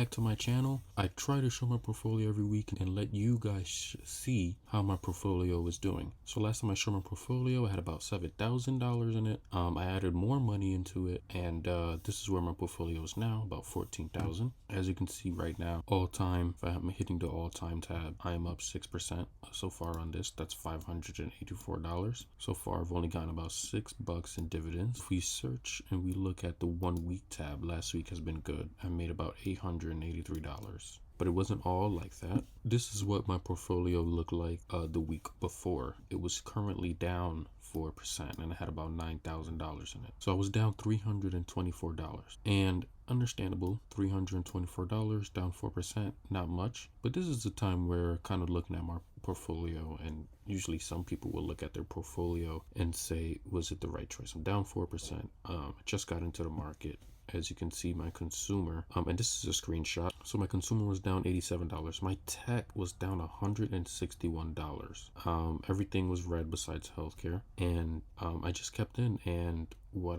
Back to my channel. I try to show my portfolio every week and let you guys see how my portfolio is doing. So last time I showed my portfolio, I had about $7,000 in it. I added more money into it, and this is where my portfolio is now, about 14,000. As you can see right now, all time, if I'm hitting the all time tab, I am up 6% so far on this. That's $584. So far, I've only gotten about $6 in dividends. If we search and we look at the 1 week tab, last week has been good. I made about $883, but it wasn't all like that. This is what my portfolio looked like the week before. It was currently down 4% and I had about $9,000 in it. So I was down $324, and understandable, $324 down 4%, not much. But this is the time where kind of looking at my portfolio, and usually some people will look at their portfolio and say, was it the right choice? I'm down 4%. I just got into the market. As you can see, my consumer, and this is a screenshot. So my consumer was down $87. My tech was down $161. Everything was red besides healthcare. And I just kept in, and what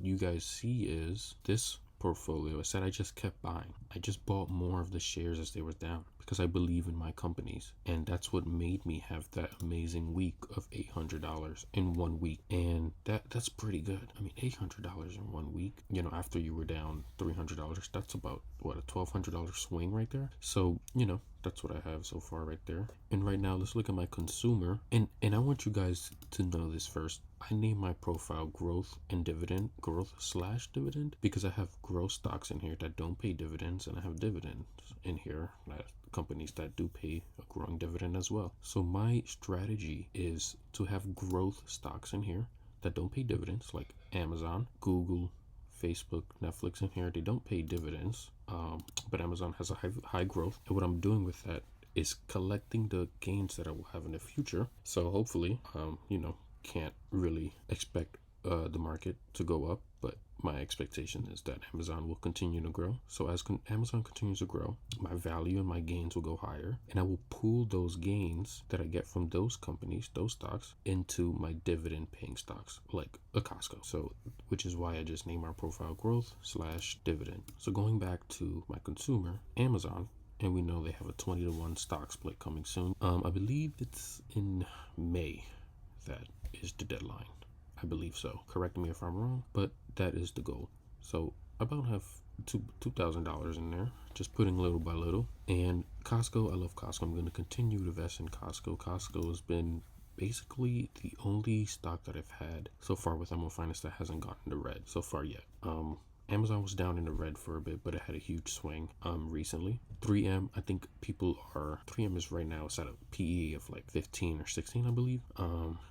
you guys see is this portfolio. I said I just kept buying. I just bought more of the shares as they were down because I believe in my companies, and that's what made me have that amazing week of $800 in 1 week. And that's pretty good. I mean, $800 in 1 week, after you were down $300, that's about what, a $1,200 swing right there. So that's what I have so far right there. And right now, let's look at my consumer. And I want you guys to know this first. I name my profile growth / dividend, because I have growth stocks in here that don't pay dividends, and I have dividends in here, companies that do pay a growing dividend as well. So my strategy is to have growth stocks in here that don't pay dividends, like Amazon, Google, Facebook, Netflix in here. They don't pay dividends, but Amazon has a high growth. And what I'm doing with that is collecting the gains that I will have in the future. So hopefully, can't really expect the market to go up, but my expectation is that Amazon will continue to grow. So as Amazon continues to grow, my value and my gains will go higher, and I will pool those gains that I get from those companies, those stocks, into my dividend paying stocks, like a Costco. So which is why I just named our profile growth / dividend. So going back to my consumer, Amazon, and we know they have a 20-to-1 stock split coming soon. I believe it's in May. That is the deadline. I believe so. Correct me if I'm wrong, but that is the goal. So I about have $2,000 in there, just putting little by little. And Costco, I love Costco. I'm going to continue to invest in Costco. Costco has been basically the only stock that I've had so far with Emerald Finance that hasn't gotten the red so far yet. Amazon was down in the red for a bit, but it had a huge swing recently. 3M, I think 3M is right now, it's at a PE of like 15 or 16, I believe.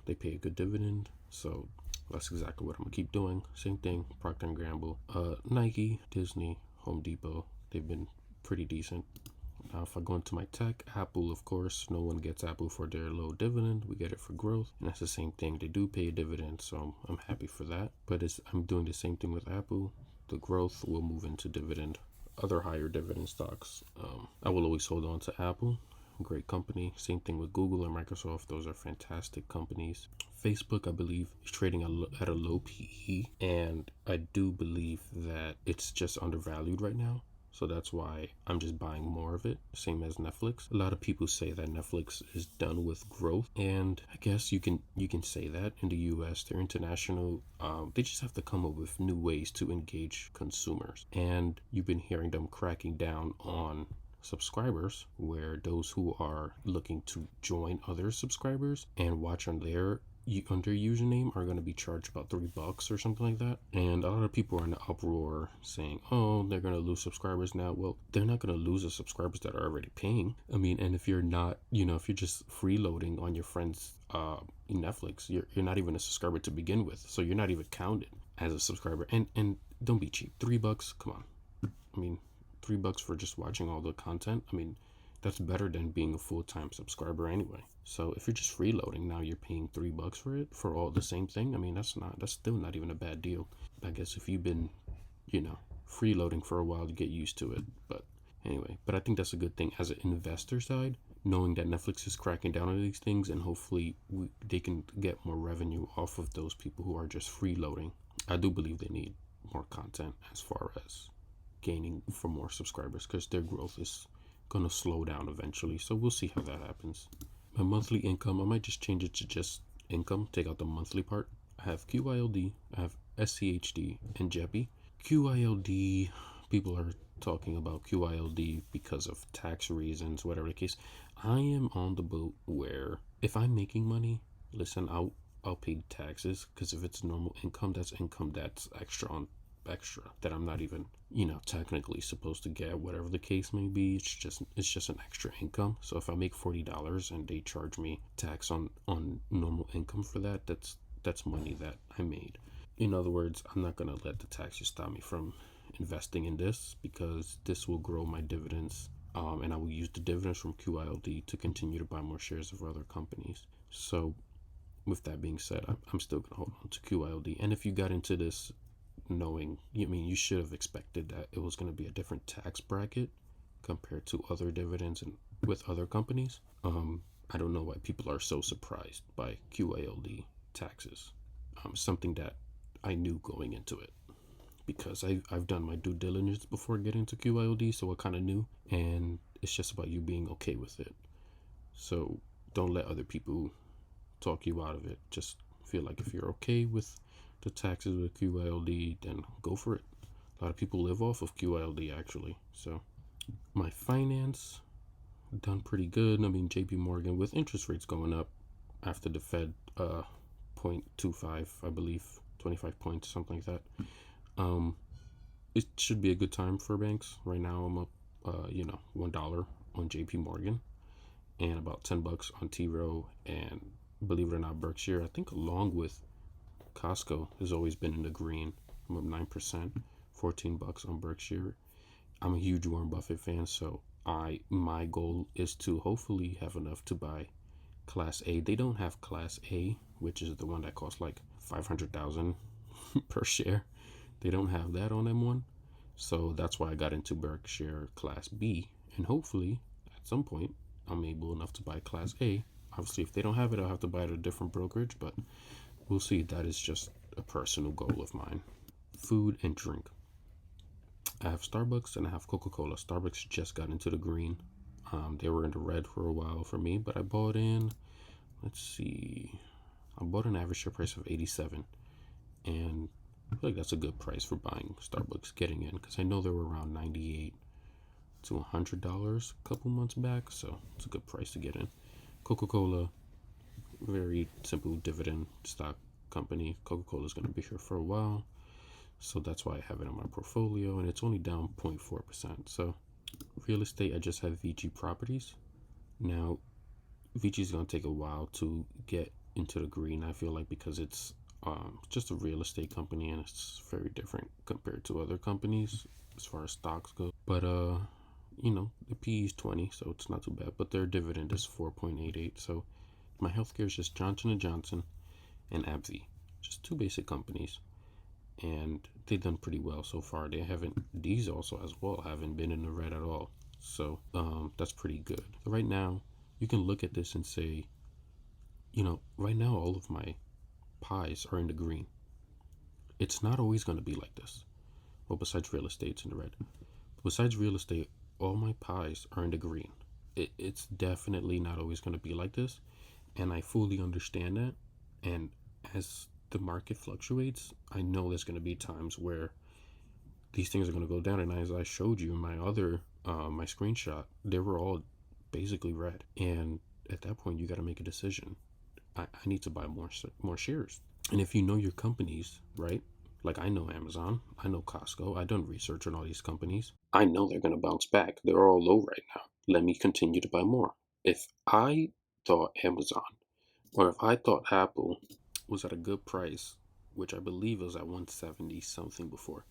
They pay a good dividend, so that's exactly what I'm gonna keep doing. Same thing, Procter & Gamble, Nike, Disney, Home Depot, they've been pretty decent. Now, if I go into my tech, Apple, of course, no one gets Apple for their low dividend. We get it for growth, and that's the same thing. They do pay a dividend, so I'm happy for that. But I'm doing the same thing with Apple. The growth will move into dividend, other higher dividend stocks. I will always hold on to Apple, great company. Same thing with Google and Microsoft. Those are fantastic companies. Facebook, I believe, is trading at a low PE, and I do believe that it's just undervalued right now. So that's why I'm just buying more of it, same as Netflix. A lot of people say that Netflix is done with growth, and I guess you can say that. In the US, they're international. They just have to come up with new ways to engage consumers. And you've been hearing them cracking down on subscribers, where those who are looking to join other subscribers and watch on their username are going to be charged about $3 or something like that. And a lot of people are in an uproar saying, oh, they're going to lose subscribers now. Well, they're not going to lose the subscribers that are already paying. I mean, and if you're not, if you're just freeloading on your friend's Netflix, you're not even a subscriber to begin with, so you're not even counted as a subscriber. And don't be cheap. $3, come on. I mean, $3 for just watching all the content. I mean, that's better than being a full-time subscriber anyway. So if you're just freeloading, now you're paying $3 for it for all the same thing. I mean, that's still not even a bad deal. I guess if you've been, freeloading for a while, you get used to it. But anyway, I think that's a good thing as an investor side, knowing that Netflix is cracking down on these things, and hopefully they can get more revenue off of those people who are just freeloading. I do believe they need more content as far as gaining for more subscribers because their growth is gonna slow down eventually. So we'll see how that happens. My monthly income, I might just change it to just income, take out the monthly part. I have QILD, I have SCHD, and JEPI. QILD, people are talking about QILD because of tax reasons, whatever the case. I am on the boat where if I'm making money, listen, I'll pay taxes, because if it's normal income that's extra on extra that I'm not even, technically supposed to get, whatever the case may be. It's just an extra income. So if I make $40 and they charge me tax on normal income for that, that's money that I made. In other words, I'm not going to let the taxes stop me from investing in this, because this will grow my dividends, and I will use the dividends from QILD to continue to buy more shares of other companies. So with that being said, I'm still going to hold on to QILD. And if you got into this knowing, you should have expected that it was going to be a different tax bracket compared to other dividends and with other companies. I don't know why people are so surprised by QILD taxes. Something that I knew going into it, because I've done my due diligence before getting to QILD, so I kind of knew, and it's just about you being okay with it. So don't let other people talk you out of it. Just feel like if you're okay with the taxes with QILD, then go for it. A lot of people live off of QILD actually. So my finance done pretty good. JP Morgan, with interest rates going up after the Fed 0.25, I believe, 25 points, something like that. It should be a good time for banks. Right now I'm up $1 on JP Morgan and about $10 on T Rowe, and believe it or not, Berkshire, I think, along with Costco, has always been in the green. I'm up 9%, $14 on Berkshire. I'm a huge Warren Buffett fan, so my goal is to hopefully have enough to buy Class A. They don't have Class A, which is the one that costs like $500,000 per share. They don't have that on M1, so that's why I got into Berkshire Class B, and hopefully at some point I'm able enough to buy Class A. Obviously, if they don't have it, I'll have to buy it at a different brokerage, but we'll see. That is just a personal goal of mine. Food and drink. I have Starbucks and I have Coca-Cola. Starbucks just got into the green. They were in the red for a while for me, but I bought in, I bought an average share price of 87, and I feel like that's a good price for buying Starbucks, getting in, because I know they were around $98 to $100 a couple months back, so it's a good price to get in. Coca-Cola, very simple dividend stock company. Coca-Cola is going to be here for a while, so that's why I have it in my portfolio, and it's only down 0.4%. So real estate, I just have VG Properties. Now VG is going to take a while to get into the green, I feel like, because it's just a real estate company, and it's very different compared to other companies as far as stocks go. But the PE is 20, so it's not too bad, but their dividend is 4.88. So my healthcare is just Johnson & Johnson and AbbVie, just two basic companies, and they've done pretty well so far. These also as well haven't been in the red at all, so that's pretty good. Right now you can look at this and say, right now all of my pies are in the green. It's not always going to be like this. Well, besides real estate's in the red. Besides real estate, all my pies are in the green. It's definitely not always going to be like this, and I fully understand that. And as the market fluctuates, I know there's going to be times where these things are going to go down. And as I showed you in my other my screenshot, they were all basically red. And at that point, you got to make a decision. I need to buy more shares. And if you know your companies, right? Like I know Amazon, I know Costco, I've done research on all these companies. I know they're going to bounce back. They're all low right now. Let me continue to buy more. If I thought Amazon, or if I thought Apple was at a good price, which I believe was at 170 something before.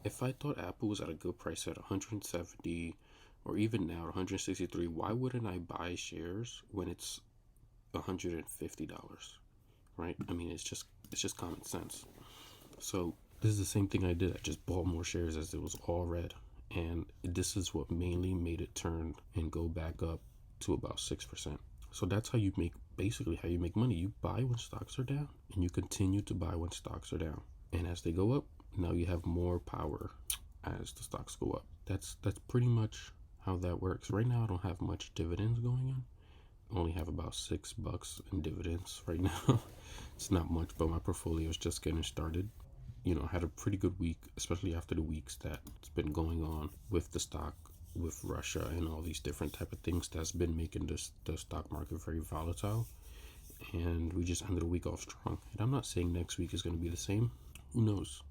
If I thought Apple was at a good price at 170, or even now 163, why wouldn't I buy shares when it's $150, right? It's just common sense. So this is the same thing I did. I just bought more shares as it was all red, and this is what mainly made it turn and go back up to about 6%. So that's how you make money. You buy when stocks are down, and you continue to buy when stocks are down. And as they go up, now you have more power as the stocks go up. That's pretty much how that works. Right now I don't have much dividends going in. I only have about $6 in dividends right now. It's not much, but my portfolio is just getting started. I had a pretty good week, especially after the weeks that's been going on with the stock, with Russia and all these different type of things that's been making the stock market very volatile. And we just ended the week off strong. And I'm not saying next week is going to be the same. Who knows?